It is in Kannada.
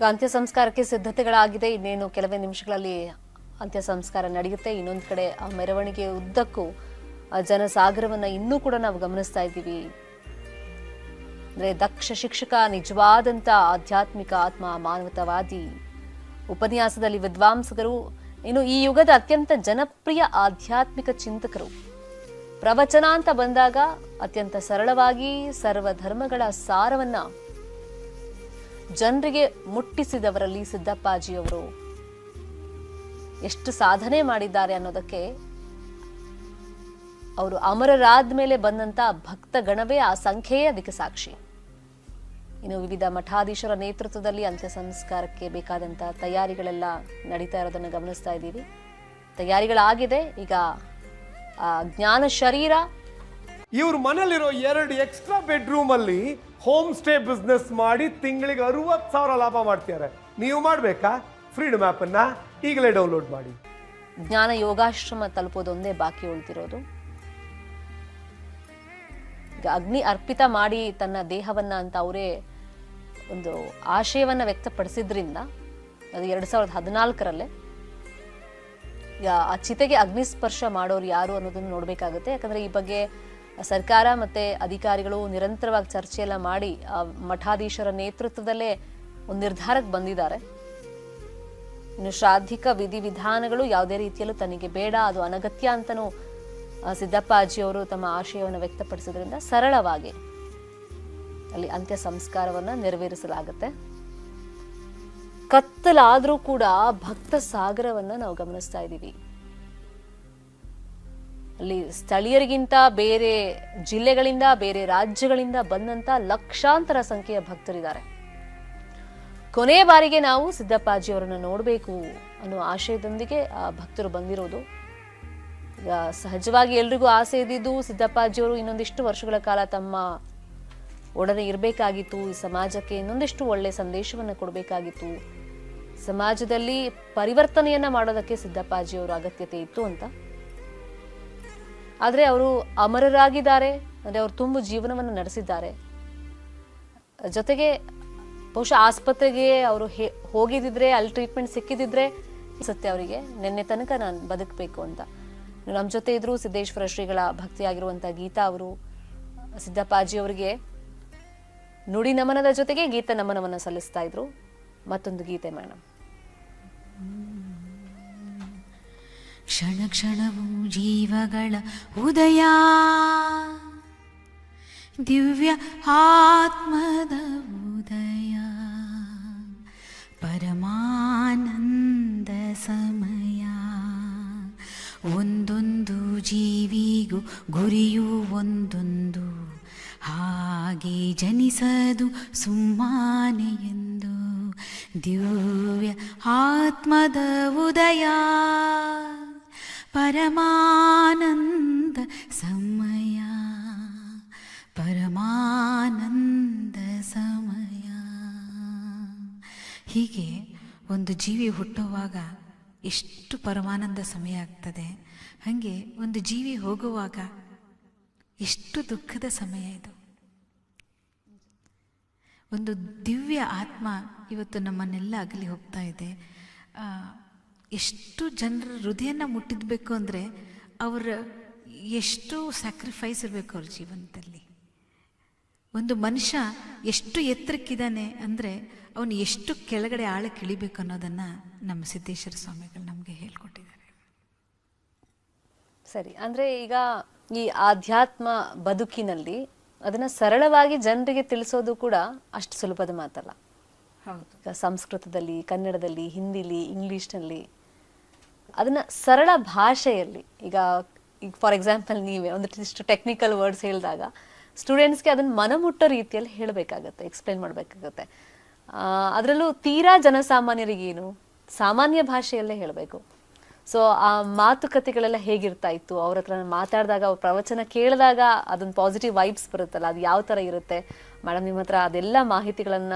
ಅಂತ್ಯ ಸಂಸ್ಕಾರಕ್ಕೆ ಸಿದ್ಧತೆಗಳಾಗಿದೆ. ಇನ್ನೇನು ಕೆಲವೇ ನಿಮಿಷಗಳಲ್ಲಿ ಅಂತ್ಯ ಸಂಸ್ಕಾರ ನಡೆಯುತ್ತೆ. ಇನ್ನೊಂದು ಕಡೆ ಆ ಮೆರವಣಿಗೆ ಉದ್ದಕ್ಕೂ ಜನಸಾಗರವನ್ನ ಇನ್ನೂ ಕೂಡ ನಾವು ಗಮನಿಸ್ತಾ ಇದ್ದೀವಿ. ಅಂದ್ರೆ ದಕ್ಷ ಶಿಕ್ಷಕ, ನಿಜವಾದಂತ ಆಧ್ಯಾತ್ಮಿಕ ಆತ್ಮ, ಮಾನವತಾವಾದಿ, ಉಪನ್ಯಾಸದಲ್ಲಿ ವಿದ್ವಾಂಸಕರು, ಇನ್ನು ಈ ಯುಗದ ಅತ್ಯಂತ ಜನಪ್ರಿಯ ಆಧ್ಯಾತ್ಮಿಕ ಚಿಂತಕರು. ಪ್ರವಚನ ಅಂತ ಬಂದಾಗ ಅತ್ಯಂತ ಸರಳವಾಗಿ ಸರ್ವಧರ್ಮಗಳ ಸಾರವನ್ನ ಜನರಿಗೆ ಮುಟ್ಟಿಸಿದವರಲ್ಲಿ ಸಿದ್ದಪ್ಪಾಜಿಯವರು ಎಷ್ಟು ಸಾಧನೆ ಮಾಡಿದ್ದಾರೆ ಅನ್ನೋದಕ್ಕೆ ಅವರು ಅಮರರಾದ ಮೇಲೆ ಬಂದಂತ ಭಕ್ತ ಗಣವೇ, ಆ ಸಂಖ್ಯೆಯೇ ಅದಕ್ಕೆ ಸಾಕ್ಷಿ. ಇನ್ನು ವಿವಿಧ ಮಠಾಧೀಶರ ನೇತೃತ್ವದಲ್ಲಿ ಅಂತ್ಯ ಸಂಸ್ಕಾರಕ್ಕೆ ಬೇಕಾದಂತ ತಯಾರಿಗಳೆಲ್ಲ ನಡೀತಾ ಇರೋದನ್ನ ಗಮನಿಸ್ತಾ ಇದ್ದೀವಿ. ತಯಾರಿಗಳಾಗಿದೆ. ಈಗ ಜ್ಞಾನ ಶರೀರ ಇವ್ರ ಮನೇಲಿರೋ 2 ಎಕ್ಸ್ಟ್ರಾ ಬೆಡ್ರೂಮ್ ಅಲ್ಲಿ ಹೋಮ್ ಸ್ಟೇ ಬಿಸ್ನೆಸ್ ಮಾಡಿ ತಿಂಗಳಿಗೆ 60,000 ಲಾಭ ಮಾಡ್ತಿದ್ದಾರೆ. ನೀವು ಮಾಡ್ಬೇಕಾ? ಫ್ರೀಡಮ್ ಆಪ್ ಅನ್ನ ಈಗಲೇ ಡೌನ್ಲೋಡ್ ಮಾಡಿ. ಜ್ಞಾನ ಯೋಗಾಶ್ರಮ ತಲುಪೋದೊಂದೇ ಬಾಕಿ ಉಳಿದಿರೋದು. ಈಗ ಅಗ್ನಿ ಅರ್ಪಿತ ಮಾಡಿ ತನ್ನ ದೇಹವನ್ನ ಅಂತ ಅವರೇ ಒಂದು ಆಶಯವನ್ನ ವ್ಯಕ್ತಪಡಿಸಿದ್ರಿಂದ ಅದು 2014ರಲ್ಲೇ ಆ ಚಿತೆಗೆ ಅಗ್ನಿಸ್ಪರ್ಶ ಮಾಡೋರು ಯಾರು ಅನ್ನೋದನ್ನು ನೋಡ್ಬೇಕಾಗುತ್ತೆ. ಯಾಕಂದ್ರೆ ಈ ಬಗ್ಗೆ ಸರ್ಕಾರ ಮತ್ತೆ ಅಧಿಕಾರಿಗಳು ನಿರಂತರವಾಗಿ ಚರ್ಚೆಯೆಲ್ಲ ಮಾಡಿ ಮಠಾಧೀಶರ ನೇತೃತ್ವದಲ್ಲೇ ಒಂದು ನಿರ್ಧಾರಕ್ಕೆ ಬಂದಿದ್ದಾರೆ. ಇನ್ನು ಶ್ರಾದ್ಧಿಕ ವಿಧಿವಿಧಾನಗಳು ಯಾವುದೇ ರೀತಿಯಲ್ಲೂ ತನಗೆ ಬೇಡ, ಅದು ಅನಗತ್ಯ ಅಂತನೂ ಸಿದ್ದಪ್ಪಾಜಿಯವರು ತಮ್ಮ ಆಶಯವನ್ನು ವ್ಯಕ್ತಪಡಿಸಿದ್ರಿಂದ ಸರಳವಾಗಿ ಅಲ್ಲಿ ಅಂತ್ಯ ಸಂಸ್ಕಾರವನ್ನ ನೆರವೇರಿಸಲಾಗುತ್ತೆ. ಕತ್ತಲಾದ್ರೂ ಕೂಡ ಭಕ್ತ ಸಾಗರವನ್ನ ನಾವು ಗಮನಿಸ್ತಾ ಇದ್ದೀವಿ. ಅಲ್ಲಿ ಸ್ಥಳೀಯರಿಗಿಂತ ಬೇರೆ ಜಿಲ್ಲೆಗಳಿಂದ, ಬೇರೆ ರಾಜ್ಯಗಳಿಂದ ಬಂದಂತ ಲಕ್ಷಾಂತರ ಸಂಖ್ಯೆಯ ಭಕ್ತರಿದ್ದಾರೆ. ಕೊನೆ ಬಾರಿಗೆ ನಾವು ಸಿದ್ದಪ್ಪಾಜಿಯವರನ್ನು ನೋಡಬೇಕು ಅನ್ನೋ ಆಶಯದೊಂದಿಗೆ ಆ ಭಕ್ತರು ಬಂದಿರೋದು. ಈಗ ಸಹಜವಾಗಿ ಎಲ್ರಿಗೂ ಆಸೆ ಇದ್ದಿದ್ದು ಸಿದ್ದಪ್ಪಾಜಿಯವರು ಇನ್ನೊಂದಿಷ್ಟು ವರ್ಷಗಳ ಕಾಲ ತಮ್ಮ ಒಡನೆ ಇರಬೇಕಾಗಿತ್ತು, ಈ ಸಮಾಜಕ್ಕೆ ಇನ್ನೊಂದಿಷ್ಟು ಒಳ್ಳೆ ಸಂದೇಶವನ್ನು ಕೊಡಬೇಕಾಗಿತ್ತು, ಸಮಾಜದಲ್ಲಿ ಪರಿವರ್ತನೆಯನ್ನ ಮಾಡೋದಕ್ಕೆ ಸಿದ್ದಪ್ಪಾಜಿಯವರ ಅಗತ್ಯತೆ ಇತ್ತು ಅಂತ. ಆದ್ರೆ ಅವರು ಅಮರರಾಗಿದ್ದಾರೆ. ಅಂದ್ರೆ ಅವರು ತುಂಬು ಜೀವನವನ್ನು ನಡೆಸಿದ್ದಾರೆ. ಜೊತೆಗೆ ಬಹುಶಃ ಆಸ್ಪತ್ರೆಗೆ ಅವರು ಹೋಗಿದ್ರೆ, ಅಲ್ಲಿ ಟ್ರೀಟ್ಮೆಂಟ್ ಸಿಕ್ಕಿದಿದ್ರೆ ಅನ್ಸುತ್ತೆ ಅವರಿಗೆ ನಿನ್ನೆ ತನಕ ನಾನು ಬದುಕಬೇಕು ಅಂತ. ನಮ್ಮ ಜೊತೆ ಇದ್ರು ಸಿದ್ದೇಶ್ವರ ಶ್ರೀಗಳ ಭಕ್ತಿಯಾಗಿರುವಂತಹ ಗೀತಾ ಅವರು ಸಿದ್ದಪ್ಪಾಜಿ ಅವರಿಗೆ ನುಡಿ ನಮನದ ಜೊತೆಗೆ ಗೀತ ನಮನವನ್ನ ಸಲ್ಲಿಸ್ತಾ ಇದ್ರು. ಮತ್ತೊಂದು ಗೀತೆ ಮೇಡಮ್. ಕ್ಷಣ ಕ್ಷಣವೂ ಜೀವಗಳ ಉದಯ, ದಿವ್ಯ ಆತ್ಮದ ಉದಯ, ಪರಮಾನಂದ ಸಮಯ. ಒಂದೊಂದು ಜೀವಿಗೂ ಗುರಿಯೂ ಒಂದೊಂದು, ಹಾಗೆ ಜನಿಸದು ಸುಮ್ಮನೆ ಎಂದು. ದಿವ್ಯ ಆತ್ಮದ ಉದಯ, ಪರಮಾನಂದ ಸಮಯ, ಪರಮಾನಂದ ಸಮಯ. ಹೀಗೆ ಒಂದು ಜೀವಿ ಹುಟ್ಟುವಾಗ ಎಷ್ಟು ಪರಮಾನಂದ ಸಮಯ ಆಗ್ತದೆ, ಹಾಗೆ ಒಂದು ಜೀವಿ ಹೋಗುವಾಗ ಎಷ್ಟು ದುಃಖದ ಸಮಯ ಇದು. ಒಂದು ದಿವ್ಯ ಆತ್ಮ ಇವತ್ತು ನಮ್ಮನ್ನೆಲ್ಲ ಅಗಲಿ ಹೋಗ್ತಾ ಇದೆ. ಎಷ್ಟು ಜನರ ಹೃದಯನ ಮುಟ್ಟಿದ್ಬೇಕು ಅಂದರೆ ಅವರ ಎಷ್ಟು ಸ್ಯಾಕ್ರಿಫೈಸ್ ಇರಬೇಕು ಅವ್ರ ಜೀವನದಲ್ಲಿ. ಒಂದು ಮನುಷ್ಯ ಎಷ್ಟು ಎತ್ತರಕ್ಕಿದ್ದಾನೆ ಅಂದರೆ ಅವನು ಎಷ್ಟು ಕೆಳಗಡೆ ಆಳಕ್ಕೆ ಇಳಿಬೇಕು ಅನ್ನೋದನ್ನು ನಮ್ಮ ಸಿದ್ದೇಶ್ವರ ಸ್ವಾಮಿಗಳು ನಮಗೆ ಹೇಳ್ಕೊಟ್ಟಿದ್ದಾರೆ. ಸರಿ, ಅಂದ್ರೆ ಈಗ ಈ ಆಧ್ಯಾತ್ಮ ಬದುಕಿನಲ್ಲಿ ಅದನ್ನ ಸರಳವಾಗಿ ಜನರಿಗೆ ತಿಳಿಸೋದು ಕೂಡ ಅಷ್ಟು ಸುಲಭದ ಮಾತಲ್ಲ. ಈಗ ಸಂಸ್ಕೃತದಲ್ಲಿ, ಕನ್ನಡದಲ್ಲಿ, ಹಿಂದಿಲಿ, ಇಂಗ್ಲಿಷ್ನಲ್ಲಿ ಅದನ್ನ ಸರಳ ಭಾಷೆಯಲ್ಲಿ, ಈಗ ಫಾರ್ ಎಕ್ಸಾಂಪಲ್ ನೀವೇ ಒಂದಿಷ್ಟು ಟೆಕ್ನಿಕಲ್ ವರ್ಡ್ಸ್ ಹೇಳಿದಾಗ ಸ್ಟೂಡೆಂಟ್ಸ್ಗೆ ಅದನ್ನ ಮನಮುಟ್ಟೋ ರೀತಿಯಲ್ಲಿ ಹೇಳಬೇಕಾಗತ್ತೆ, ಎಕ್ಸ್ಪ್ಲೈನ್ ಮಾಡಬೇಕಾಗತ್ತೆ. ಅದರಲ್ಲೂ ತೀರಾ ಜನಸಾಮಾನ್ಯರಿಗೇನು ಸಾಮಾನ್ಯ ಭಾಷೆಯಲ್ಲೇ ಹೇಳಬೇಕು. ಸೊ ಆ ಮಾತುಕತೆಗಳೆಲ್ಲ ಹೇಗಿರ್ತಾ ಇತ್ತು, ಅವ್ರ ಹತ್ರ ಮಾತಾಡಿದಾಗ, ಅವ್ರ ಪ್ರವಚನ ಕೇಳಿದಾಗ ಅದೊಂದು ಪಾಸಿಟಿವ್ ವೈಬ್ಸ್ ಬರುತ್ತಲ್ಲ, ಅದು ಯಾವ ಥರ ಇರುತ್ತೆ ಮೇಡಮ್? ನಿಮ್ಮ ಹತ್ರ ಅದೆಲ್ಲ ಮಾಹಿತಿಗಳನ್ನ